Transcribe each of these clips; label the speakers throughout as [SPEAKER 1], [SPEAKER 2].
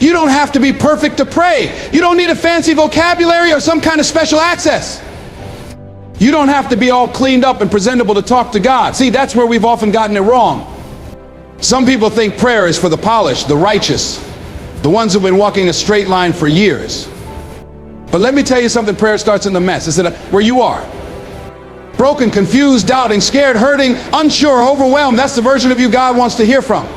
[SPEAKER 1] You don't have to be perfect to pray. You don't need a fancy vocabulary or some kind of special access. You don't have to be all cleaned up and presentable to talk to God. See, that's where we've often gotten it wrong. Some people think prayer is for the polished, the righteous, the ones who've been walking a straight line for years. But let me tell you something, prayer starts in the mess. It's where you are. Broken, confused, doubting, scared, hurting, unsure, overwhelmed. That's the version of you God wants to hear from.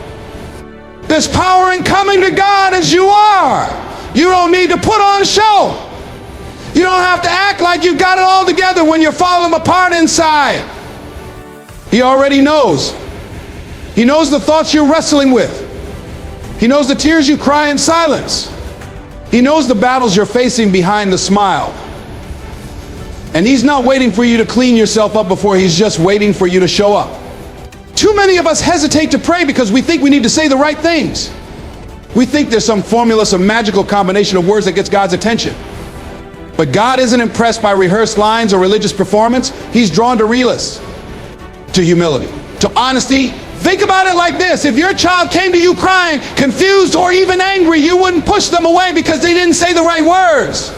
[SPEAKER 1] There's power in coming to God as you are. You don't need to put on a show. You don't have to act like you've got it all together when you're falling apart inside. He already knows. He knows the thoughts you're wrestling with. He knows the tears you cry in silence. He knows the battles you're facing behind the smile. And he's not waiting for you to clean yourself up before he's just waiting for you to show up. Too many of us hesitate to pray because we think we need to say the right things. We think there's some formula, some magical combination of words that gets God's attention. But God isn't impressed by rehearsed lines or religious performance. He's drawn to realists, to humility, to honesty. Think about it like this. If your child came to you crying, confused, or even angry, you wouldn't push them away because they didn't say the right words.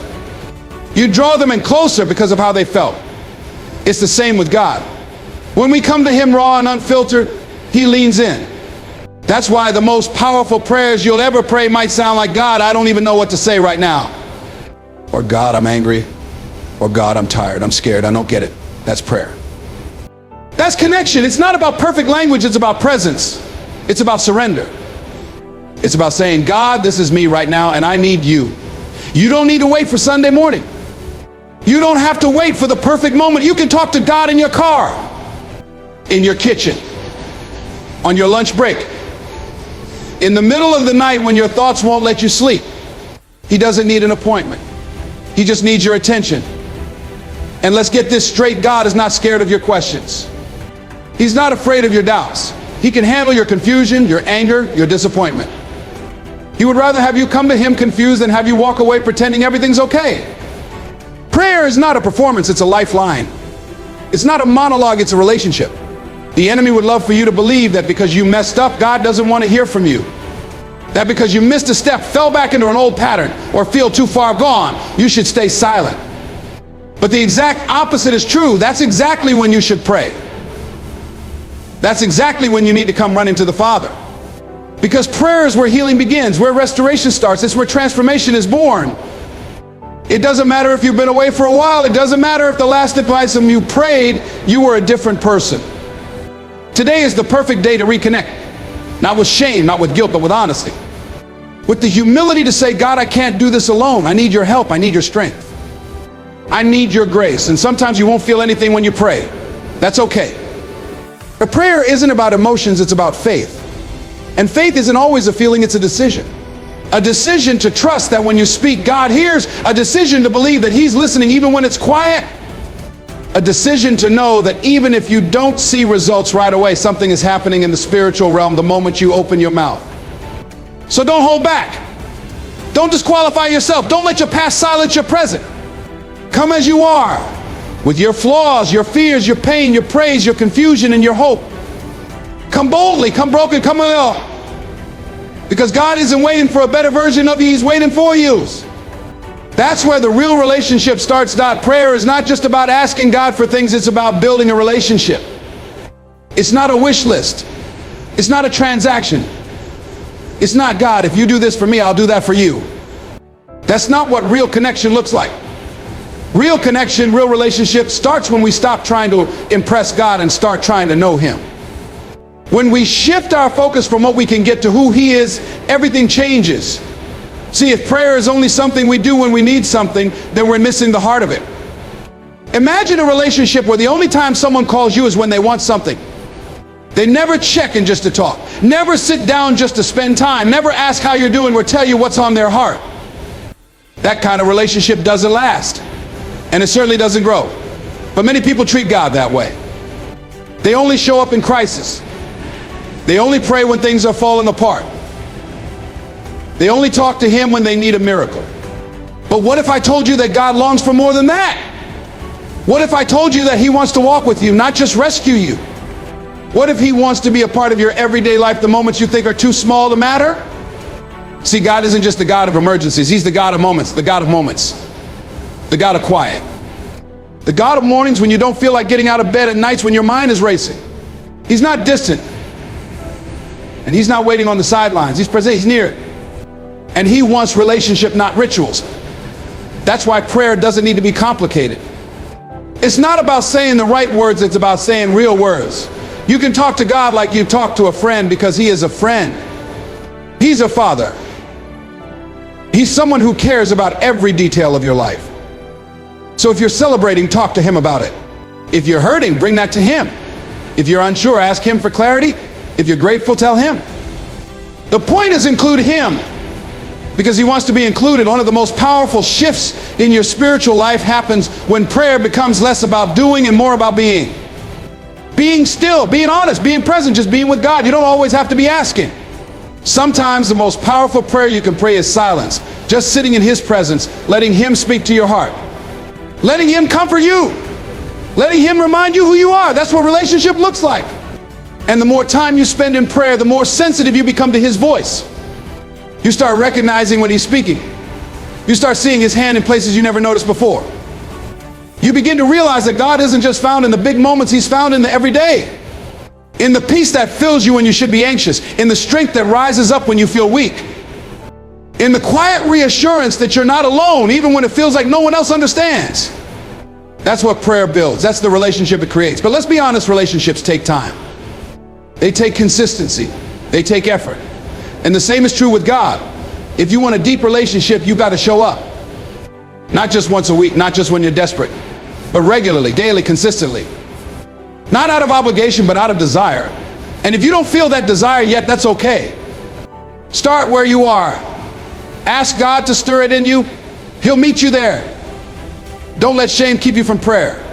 [SPEAKER 1] You'd draw them in closer because of how they felt. It's the same with God. When we come to him raw and unfiltered, he leans in. That's why the most powerful prayers you'll ever pray might sound like, God, I don't even know what to say right now. Or God, I'm angry. Or God, I'm tired. I'm scared. I don't get it. That's prayer. That's connection. It's not about perfect language. It's about presence. It's about surrender. It's about saying, God, this is me right now and I need you. You don't need to wait for Sunday morning. You don't have to wait for the perfect moment. You can talk to God in your car, in your kitchen, on your lunch break, in the middle of the night when your thoughts won't let you sleep. He doesn't need an appointment. He just needs your attention. And let's get this straight, God is not scared of your questions. He's not afraid of your doubts. He can handle your confusion, your anger, your disappointment. He would rather have you come to him confused than have you walk away pretending everything's okay. Prayer is not a performance, it's a lifeline. It's not a monologue, it's a relationship. The enemy would love for you to believe that because you messed up, God doesn't want to hear from you. That because you missed a step, fell back into an old pattern, or feel too far gone, you should stay silent. But the exact opposite is true. That's exactly when you should pray. That's exactly when you need to come running to the Father. Because prayer is where healing begins, where restoration starts. It's where transformation is born. It doesn't matter if you've been away for a while. It doesn't matter if the last time you prayed, you were a different person. Today is the perfect day to reconnect. Not with shame, not with guilt, but with honesty. With the humility to say, God, I can't do this alone. I need your help. I need your strength. I need your grace. And sometimes you won't feel anything when you pray. That's okay. But prayer isn't about emotions, it's about faith. And faith isn't always a feeling, it's a decision. A decision to trust that when you speak, God hears. A decision to believe that he's listening even when it's quiet. A decision to know that even if you don't see results right away, something is happening in the spiritual realm the moment you open your mouth. So don't hold back. Don't disqualify yourself. Don't let your past silence your present. Come as you are, with your flaws, your fears, your pain, your praise, your confusion, and your hope. Come boldly, come broken, come ill. Because God isn't waiting for a better version of you, he's waiting for you. That's where the real relationship starts. Prayer is not just about asking God for things, it's about building a relationship. It's not a wish list. It's not a transaction. It's not, God, if you do this for me, I'll do that for you. That's not what real connection looks like. Real connection, real relationship starts when we stop trying to impress God and start trying to know him. When we shift our focus from what we can get to who he is, everything changes. See, if prayer is only something we do when we need something, then we're missing the heart of it. Imagine a relationship where the only time someone calls you is when they want something. They never check in just to talk. Never sit down just to spend time. Never ask how you're doing or tell you what's on their heart. That kind of relationship doesn't last. And it certainly doesn't grow. But many people treat God that way. They only show up in crisis. They only pray when things are falling apart. They only talk to him when they need a miracle. But what if I told you that God longs for more than that? What if I told you that he wants to walk with you, not just rescue you? What if he wants to be a part of your everyday life, the moments you think are too small to matter? See, God isn't just the God of emergencies. He's the God of moments, the God of moments, the God of quiet. The God of mornings when you don't feel like getting out of bed, at nights when your mind is racing. He's not distant. And he's not waiting on the sidelines. He's present, he's near. And he wants relationship, not rituals. That's why prayer doesn't need to be complicated. It's not about saying the right words, it's about saying real words. You can talk to God like you talk to a friend because he is a friend. He's a father. He's someone who cares about every detail of your life. So if you're celebrating, talk to him about it. If you're hurting, bring that to him. If you're unsure, ask him for clarity. If you're grateful, tell him. The point is include him because he wants to be included. One of the most powerful shifts in your spiritual life happens when prayer becomes less about doing and more about being. Being still, being honest, being present, just being with God. You don't always have to be asking. Sometimes the most powerful prayer you can pray is silence. Just sitting in his presence, letting him speak to your heart. Letting him comfort you. Letting him remind you who you are. That's what relationship looks like. And the more time you spend in prayer, the more sensitive you become to his voice. You start recognizing when he's speaking. You start seeing his hand in places you never noticed before. You begin to realize that God isn't just found in the big moments, he's found in the everyday. In the peace that fills you when you should be anxious. In the strength that rises up when you feel weak. In the quiet reassurance that you're not alone, even when it feels like no one else understands. That's what prayer builds. That's the relationship it creates. But let's be honest, relationships take time. They take consistency. They take effort. And the same is true with God. If you want a deep relationship, you've got to show up. Not just once a week, not just when you're desperate, but regularly, daily, consistently. Not out of obligation, but out of desire. And if you don't feel that desire yet, that's okay. Start where you are. Ask God to stir it in you. He'll meet you there. Don't let shame keep you from prayer.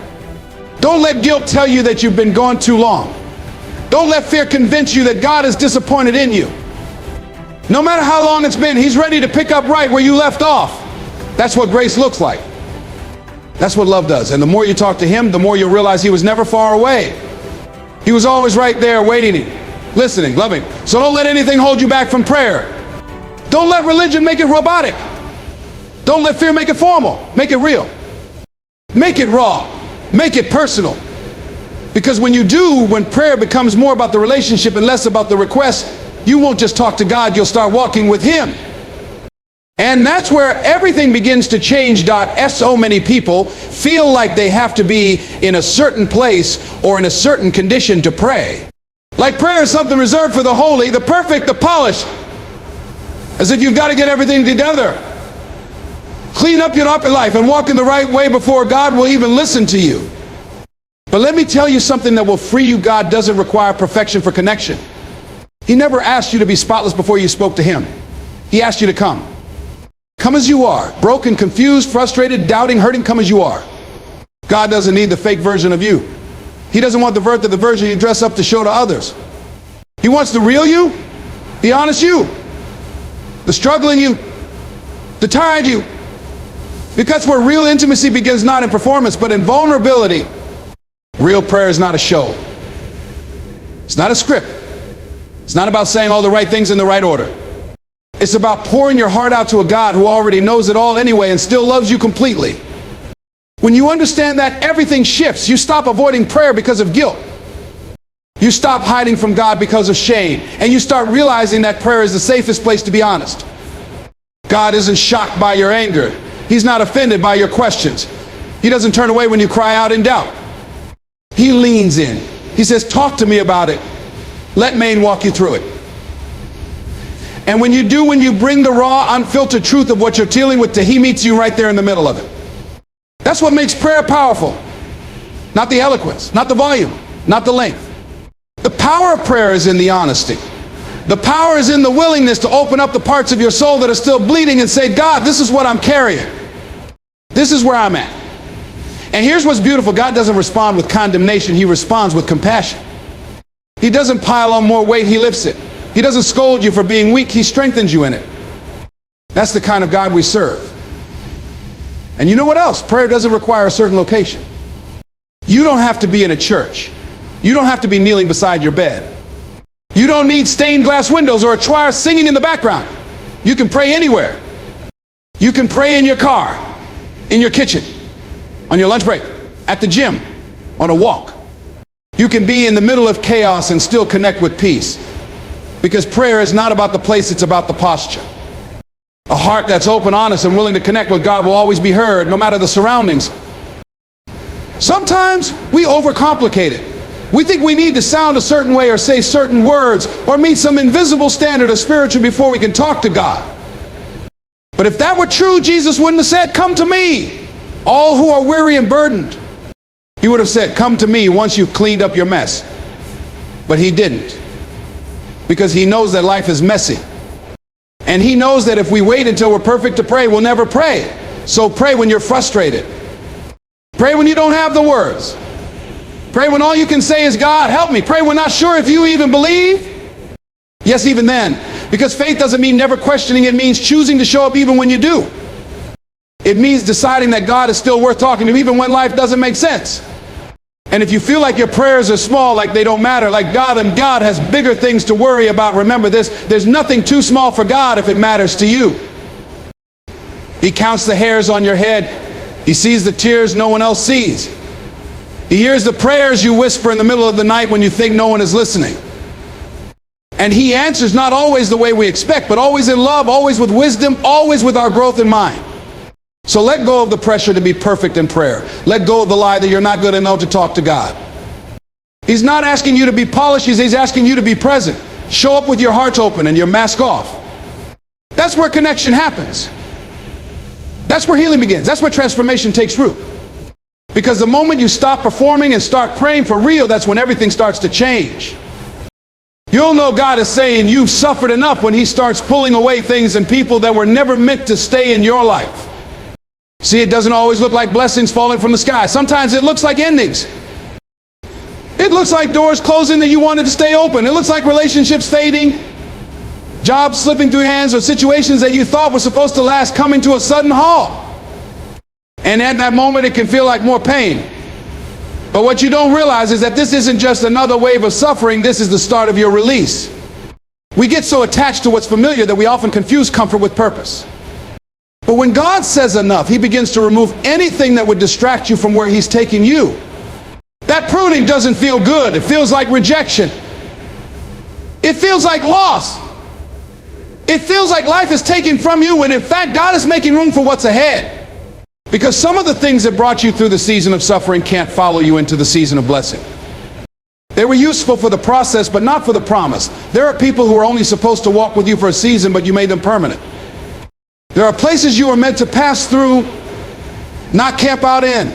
[SPEAKER 1] Don't let guilt tell you that you've been gone too long. Don't let fear convince you that God is disappointed in you. No matter how long it's been, he's ready to pick up right where you left off. That's what grace looks like. That's what love does. And the more you talk to him, the more you'll realize he was never far away. He was always right there waiting, listening, loving. So don't let anything hold you back from prayer. Don't let religion make it robotic. Don't let fear make it formal. Make it real. Make it raw. Make it personal. Because when you do, when prayer becomes more about the relationship and less about the request, you won't just talk to God, you'll start walking with him. And that's where everything begins to change. So many people feel like they have to be in a certain place or in a certain condition to pray. Like prayer is something reserved for the holy, the perfect, the polished. As if you've got to get everything together. Clean up your life and walk in the right way before God will even listen to you. But let me tell you something that will free you. God doesn't require perfection for connection. He never asked you to be spotless before you spoke to him. He asked you to come. Come as you are. Broken, confused, frustrated, doubting, hurting, come as you are. God doesn't need the fake version of you. He doesn't want the version you dress up to show to others. He wants the real you, the honest you, the struggling you, the tired you. Because where real intimacy begins not in performance, but in vulnerability. Real prayer is not a show. It's not a script. It's not about saying all the right things in the right order. It's about pouring your heart out to a God who already knows it all anyway and still loves you completely. When you understand that, everything shifts. You stop avoiding prayer because of guilt. You stop hiding from God because of shame. And you start realizing that prayer is the safest place to be honest. God isn't shocked by your anger. He's not offended by your questions. He doesn't turn away when you cry out in doubt. He leans in. He says, talk to me about it. Let Maine walk you through it. And when you bring the raw, unfiltered truth of what you're dealing with to he meets you right there in the middle of it. That's what makes prayer powerful. Not the eloquence, not the volume, not the length. The power of prayer is in the honesty. The power is in the willingness to open up the parts of your soul that are still bleeding and say, God, this is what I'm carrying. This is where I'm at. And here's what's beautiful. God doesn't respond with condemnation. He responds with compassion. He doesn't pile on more weight. He lifts it. He doesn't scold you for being weak. He strengthens you in it. That's the kind of God we serve. And you know what else? Prayer doesn't require a certain location. You don't have to be in a church. You don't have to be kneeling beside your bed. You don't need stained glass windows or a choir singing in the background. You can pray anywhere. You can pray in your car, in your kitchen, on your lunch break, at the gym, on a walk. You can be in the middle of chaos and still connect with peace. Because prayer is not about the place, it's about the posture. A heart that's open, honest, and willing to connect with God will always be heard, no matter the surroundings. Sometimes we overcomplicate it. We think we need to sound a certain way or say certain words or meet some invisible standard of spiritual before we can talk to God. But if that were true, Jesus wouldn't have said, "Come to me, all who are weary and burdened." He would have said, "Come to me once you've cleaned up your mess." But he didn't, because he knows that life is messy. And he knows that if we wait until we're perfect to pray, we'll never pray. So pray when you're frustrated. Pray when you don't have the words. Pray when all you can say is, "God, help me." Pray when not sure if you even believe. Yes, even then. Because faith doesn't mean never questioning. It means choosing to show up even when you do. It means deciding that God is still worth talking to even when life doesn't make sense. And if you feel like your prayers are small, like they don't matter, like God has bigger things to worry about, remember this: there's nothing too small for God if it matters to you. He counts the hairs on your head. He sees the tears no one else sees. He hears the prayers you whisper in the middle of the night when you think no one is listening. And he answers not always the way we expect, but always in love, always with wisdom, always with our growth in mind. So let go of the pressure to be perfect in prayer. Let go of the lie that you're not good enough to talk to God. He's not asking you to be polished, he's asking you to be present. Show up with your heart open and your mask off. That's where connection happens. That's where healing begins. That's where transformation takes root. Because the moment you stop performing and start praying for real, that's when everything starts to change. You'll know God is saying you've suffered enough when he starts pulling away things and people that were never meant to stay in your life. See, it doesn't always look like blessings falling from the sky. Sometimes it looks like endings. It looks like doors closing that you wanted to stay open. It looks like relationships fading, jobs slipping through your hands, or situations that you thought were supposed to last coming to a sudden halt. And at that moment, it can feel like more pain. But what you don't realize is that this isn't just another wave of suffering. This is the start of your release. We get so attached to what's familiar that we often confuse comfort with purpose. But when God says enough, he begins to remove anything that would distract you from where he's taking you. That pruning doesn't feel good. It feels like rejection. It feels like loss. It feels like life is taken from you when in fact God is making room for what's ahead. Because some of the things that brought you through the season of suffering can't follow you into the season of blessing. They were useful for the process, but not for the promise. There are people who are only supposed to walk with you for a season, but you made them permanent. There are places you are meant to pass through, not camp out in.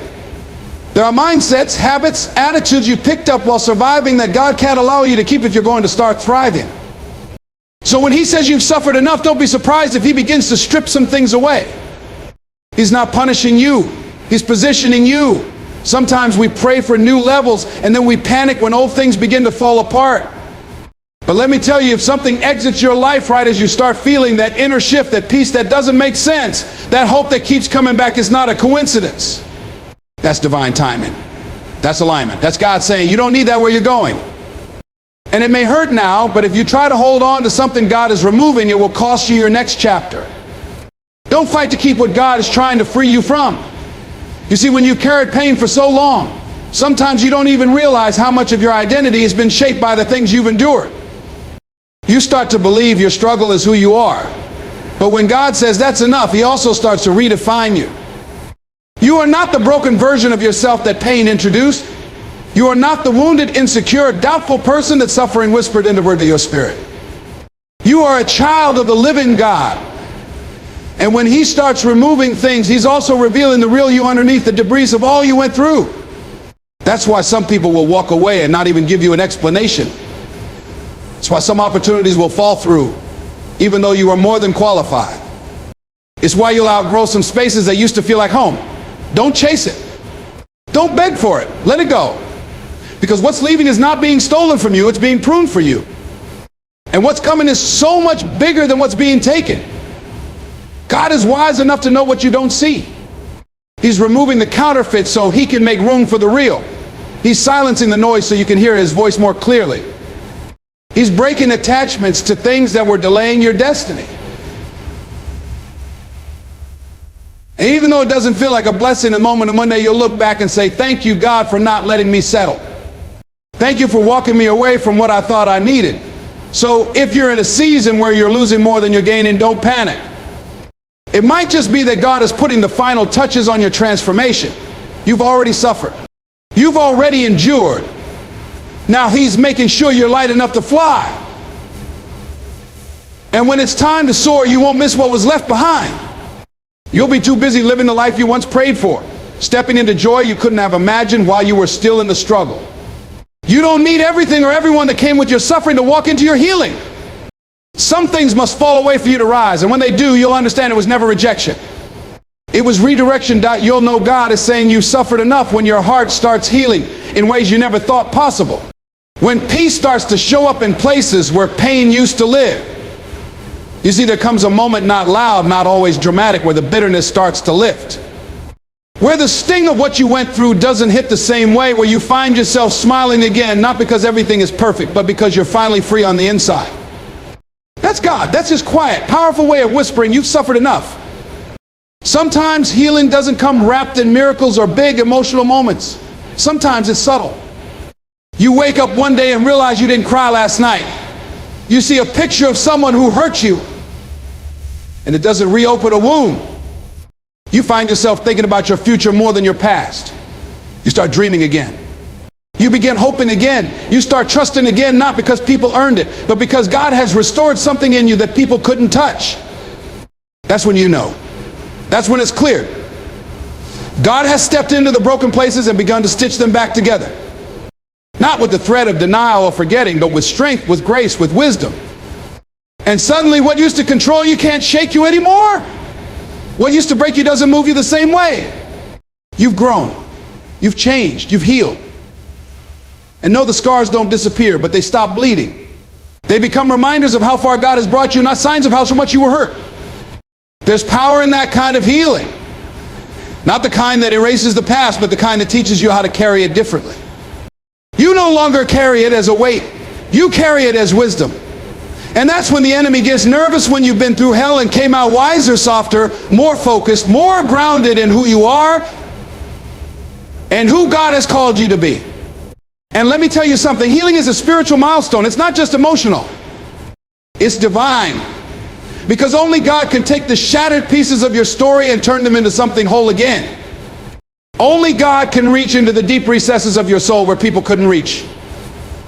[SPEAKER 1] There are mindsets, habits, attitudes you picked up while surviving that God can't allow you to keep if you're going to start thriving. So when he says you've suffered enough, don't be surprised if he begins to strip some things away. He's not punishing you. He's positioning you. Sometimes we pray for new levels and then we panic when old things begin to fall apart. But let me tell you, if something exits your life right as you start feeling that inner shift, that peace that doesn't make sense, that hope that keeps coming back is not a coincidence. That's divine timing. That's alignment. That's God saying, you don't need that where you're going. And it may hurt now, but if you try to hold on to something God is removing, it will cost you your next chapter. Don't fight to keep what God is trying to free you from. You see, when you've carried pain for so long, sometimes you don't even realize how much of your identity has been shaped by the things you've endured. You start to believe your struggle is who you are. But when God says that's enough, he also starts to redefine you. You are not the broken version of yourself that pain introduced. You are not the wounded, insecure, doubtful person that suffering whispered into your spirit. You are a child of the living God. And when he starts removing things, he's also revealing the real you underneath the debris of all you went through. That's why some people will walk away and not even give you an explanation. That's why some opportunities will fall through, even though you are more than qualified. It's why you'll outgrow some spaces that used to feel like home. Don't chase it. Don't beg for it. Let it go. Because what's leaving is not being stolen from you, it's being pruned for you. And what's coming is so much bigger than what's being taken. God is wise enough to know what you don't see. He's removing the counterfeit so he can make room for the real. He's silencing the noise so you can hear his voice more clearly. He's breaking attachments to things that were delaying your destiny. And even though it doesn't feel like a blessing in the moment, and one day you'll look back and say, thank you, God, for not letting me settle. Thank you for walking me away from what I thought I needed. So if you're in a season where you're losing more than you're gaining, don't panic. It might just be that God is putting the final touches on your transformation. You've already suffered. You've already endured. Now He's making sure you're light enough to fly. And when it's time to soar, you won't miss what was left behind. You'll be too busy living the life you once prayed for, stepping into joy you couldn't have imagined while you were still in the struggle. You don't need everything or everyone that came with your suffering to walk into your healing. Some things must fall away for you to rise, and when they do, you'll understand it was never rejection. It was redirection. You'll know God is saying you suffered enough when your heart starts healing in ways you never thought possible. When peace starts to show up in places where pain used to live. You see, there comes a moment, not loud, not always dramatic, where the bitterness starts to lift. Where the sting of what you went through doesn't hit the same way, where you find yourself smiling again, not because everything is perfect, but because you're finally free on the inside. That's God. That's His quiet, powerful way of whispering, you've suffered enough. Sometimes healing doesn't come wrapped in miracles or big emotional moments. Sometimes it's subtle. You wake up one day and realize you didn't cry last night. You see a picture of someone who hurt you, and it doesn't reopen a wound. You find yourself thinking about your future more than your past. You start dreaming again. You begin hoping again. You start trusting again, not because people earned it, but because God has restored something in you that people couldn't touch. That's when you know. That's when it's clear. God has stepped into the broken places and begun to stitch them back together. Not with the threat of denial or forgetting, but with strength, with grace, with wisdom. And suddenly what used to control you can't shake you anymore. What used to break you doesn't move you the same way. You've grown. You've changed. You've healed. And no, the scars don't disappear, but they stop bleeding. They become reminders of how far God has brought you, not signs of how so much you were hurt. There's power in that kind of healing. Not the kind that erases the past, but the kind that teaches you how to carry it differently. You no longer carry it as a weight. You carry it as wisdom. And that's when the enemy gets nervous, when you've been through hell and came out wiser, softer, more focused, more grounded in who you are and who God has called you to be. And let me tell you something, healing is a spiritual milestone. It's not just emotional. It's divine. Because only God can take the shattered pieces of your story and turn them into something whole again. Only God can reach into the deep recesses of your soul where people couldn't reach,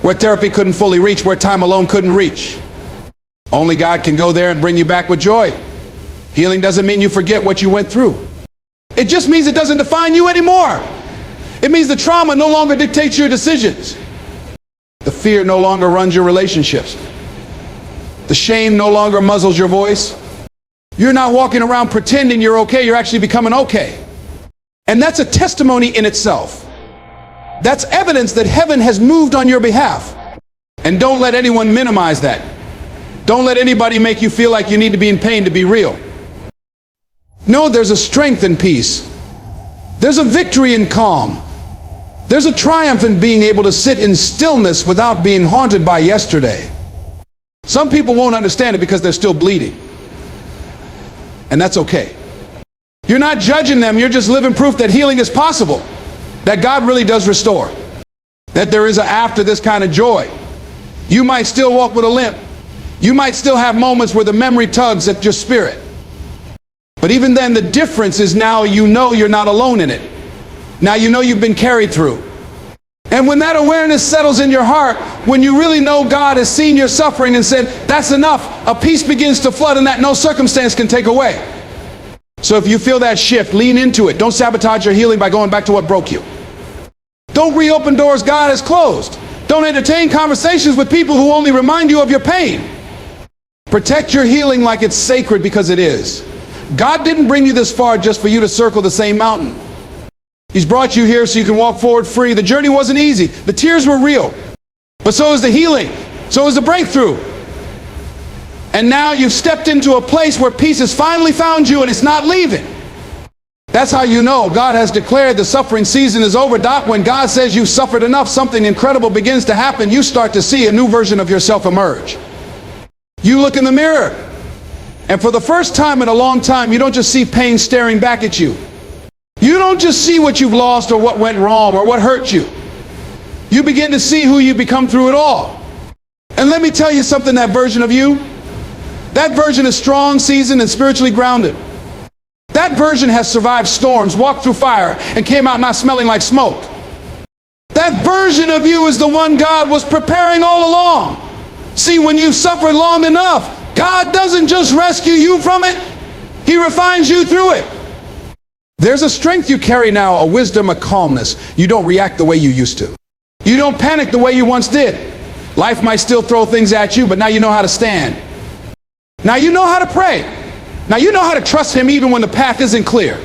[SPEAKER 1] where therapy couldn't fully reach, where time alone couldn't reach. Only God can go there and bring you back with joy. Healing doesn't mean you forget what you went through. It just means it doesn't define you anymore. It means the trauma no longer dictates your decisions. The fear no longer runs your relationships. The shame no longer muzzles your voice. You're not walking around pretending you're okay. You're actually becoming okay. And that's a testimony in itself. That's evidence that heaven has moved on your behalf. And don't let anyone minimize that. Don't let anybody make you feel like you need to be in pain to be real. No, there's a strength in peace. There's a victory in calm. There's a triumph in being able to sit in stillness without being haunted by yesterday. Some people won't understand it because they're still bleeding. And that's okay. You're not judging them, you're just living proof that healing is possible. That God really does restore. That there is an after this kind of joy. You might still walk with a limp. You might still have moments where the memory tugs at your spirit. But even then, the difference is now you know you're not alone in it. Now you know you've been carried through. And when that awareness settles in your heart, when you really know God has seen your suffering and said, that's enough, a peace begins to flood and that no circumstance can take away. So if you feel that shift, lean into it. Don't sabotage your healing by going back to what broke you. Don't reopen doors God has closed. Don't entertain conversations with people who only remind you of your pain. Protect your healing like it's sacred, because it is. God didn't bring you this far just for you to circle the same mountain. He's brought you here so you can walk forward free. The journey wasn't easy. The tears were real. But so is the healing. So is the breakthrough. And now you've stepped into a place where peace has finally found you and it's not leaving. That's how you know God has declared the suffering season is over. Doc, when God says you've suffered enough, something incredible begins to happen. You start to see a new version of yourself emerge. You look in the mirror And for the first time in a long time, you don't just see pain staring back at you. You don't just see what you've lost or what went wrong or what hurt you. You begin to see who you become through it all. And let me tell you something, that version of you, that version is strong, seasoned, and spiritually grounded. That version has survived storms, walked through fire, and came out not smelling like smoke. That version of you is the one God was preparing all along. See, when you've suffered long enough, God doesn't just rescue you from it, He refines you through it. There's a strength you carry now, a wisdom, a calmness. You don't react the way you used to. You don't panic the way you once did. Life might still throw things at you, but now you know how to stand. Now you know how to pray. Now you know how to trust Him even when the path isn't clear.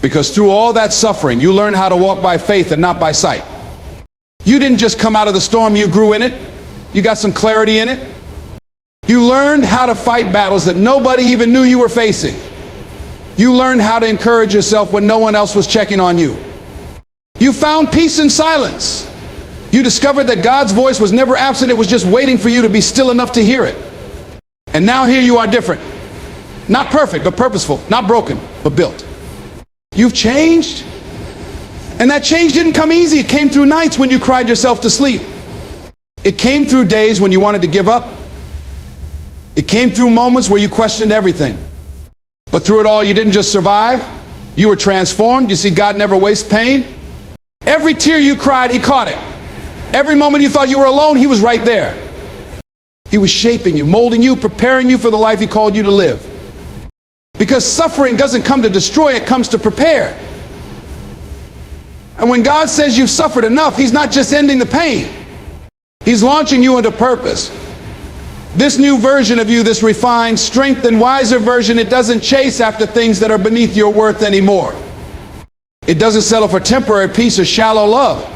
[SPEAKER 1] Because through all that suffering, you learn how to walk by faith and not by sight. You didn't just come out of the storm, you grew in it. You got some clarity in it. You learned how to fight battles that nobody even knew you were facing. You learned how to encourage yourself when no one else was checking on you. You found peace in silence. You discovered that God's voice was never absent. It was just waiting for you to be still enough to hear it. And now here you are different. Not perfect, but purposeful. Not broken, but built. You've changed. And that change didn't come easy. It came through nights when you cried yourself to sleep. It came through days when you wanted to give up. It came through moments where you questioned everything. But through it all, you didn't just survive. You were transformed. You see, God never wastes pain. Every tear you cried, He caught it. Every moment you thought you were alone, He was right there. He was shaping you, molding you, preparing you for the life He called you to live. Because suffering doesn't come to destroy, it comes to prepare. And when God says you've suffered enough, He's not just ending the pain. He's launching you into purpose. This new version of you, this refined, strengthened, wiser version, it doesn't chase after things that are beneath your worth anymore. It doesn't settle for temporary peace or shallow love.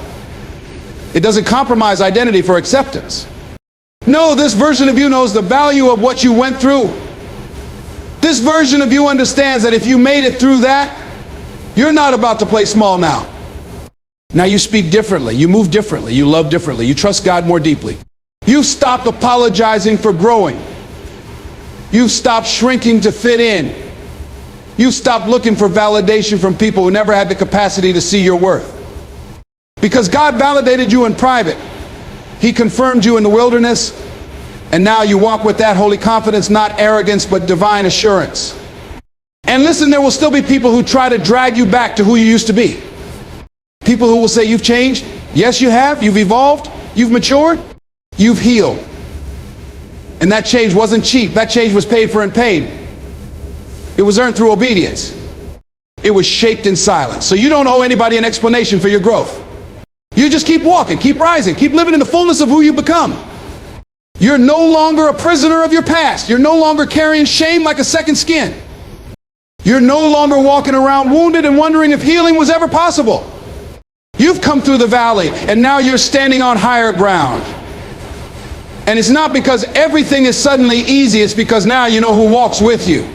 [SPEAKER 1] It doesn't compromise identity for acceptance. No, this version of you knows the value of what you went through. This version of you understands that if you made it through that, you're not about to play small now. Now you speak differently, you move differently, you love differently, you trust God more deeply. You've stopped apologizing for growing. You've stopped shrinking to fit in. You've stopped looking for validation from people who never had the capacity to see your worth. Because God validated you in private. He confirmed you in the wilderness. And now you walk with that holy confidence, not arrogance, but divine assurance. And listen, there will still be people who try to drag you back to who you used to be. People who will say, you've changed. Yes, you have. You've evolved. You've matured. You've healed. And that change wasn't cheap. That change was paid for and paid. It was earned through obedience. It was shaped in silence. So you don't owe anybody an explanation for your growth. You just keep walking, keep rising, keep living in the fullness of who you become. You're no longer a prisoner of your past. You're no longer carrying shame like a second skin. You're no longer walking around wounded and wondering if healing was ever possible. You've come through the valley and now you're standing on higher ground. And it's not because everything is suddenly easy, it's because now you know who walks with you.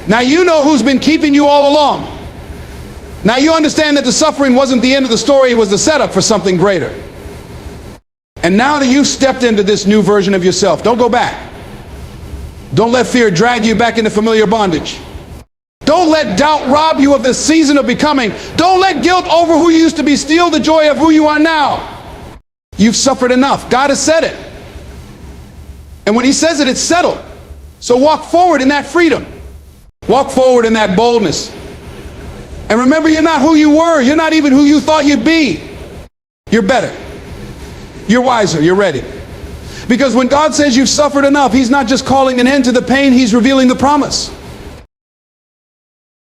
[SPEAKER 1] Now you know who's been keeping you all along. Now you understand that the suffering wasn't the end of the story, it was the setup for something greater. And now that you've stepped into this new version of yourself, don't go back. Don't let fear drag you back into familiar bondage. Don't let doubt rob you of this season of becoming. Don't let guilt over who you used to be steal the joy of who you are now. You've suffered enough. God has said it. And when He says it, it's settled. So walk forward in that freedom. Walk forward in that boldness. And remember, you're not who you were. You're not even who you thought you'd be. You're better. You're wiser. You're ready. Because when God says you've suffered enough, He's not just calling an end to the pain, He's revealing the promise.